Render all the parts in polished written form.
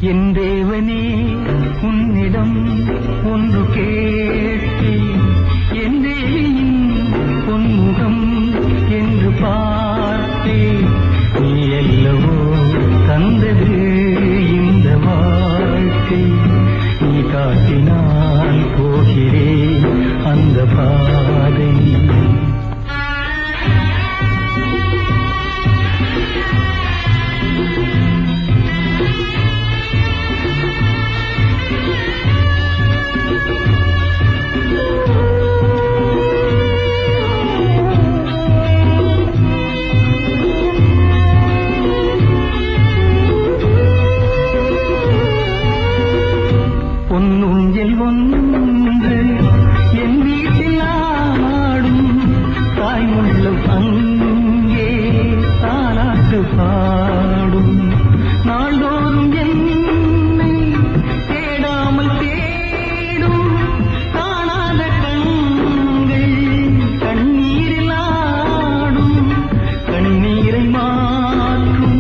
என் தேவனே உன்னிடம் ஒன்று கேட்டேன், என் தேவியின் பொன்முகம் என்று பார்த்தேன். நீ அல்லவோ தந்தது இந்த வாழ்க்கை, நீ காட்டினால் போகிறேன் அந்த பாதை. பொன்னுஞ்சல் ஒன்று என் வீட்டில் ஆடும், தாய்முள்ளம் அங்கே தாலாட்டு பாடும். நாள்தோறும் என்னை தேடாமல் தேடும் காணாத கண்கள் கண்ணீரில் ஆடும். கண்ணீரை மாற்றும்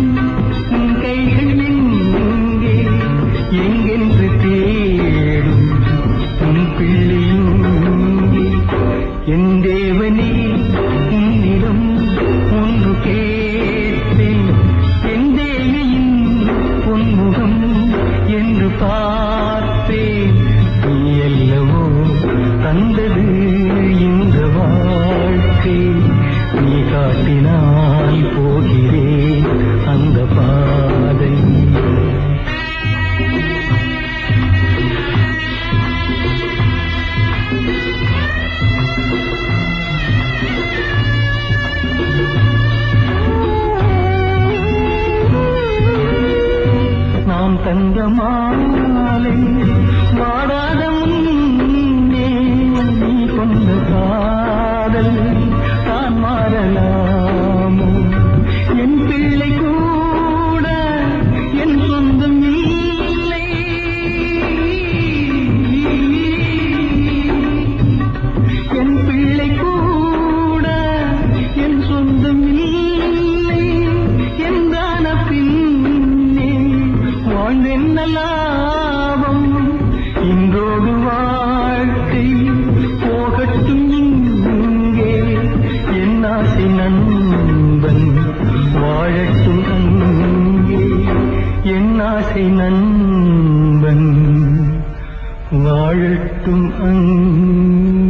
உன் கைகள் எங்கே எங்கென்று தேடும் உன் பிள்ளையுங்கே. என் தேவனே உன்னிடம் ஒன்று கேட்டேன், என் தேவியின் பொன்முகம் என்று பார்த்தேன். நீ அல்லவோ தந்தது இந்த வாழ்க்கை, நீ காட்டினால் போகிறேன் அந்த பாதை. நாம் தந்த மாலை வாடாத முன்னே நீ கொண்ட காதல் தான் மாறலாமோ? என் பிள்ளை கூட என் சொந்தம் இல்லை, என் பிள்ளை கூட என் சொந்தம் இல்லை என்றான பின்னே வாழ்ந்தென்ன லாபம்? இன்றோடு வாழ்க்கை போகட்டும் இங்கே, என் ஆசை நண்பன் வாழட்டும் அங்கே, என் ஆசை நண்பன் வாழட்டும் அங்கே.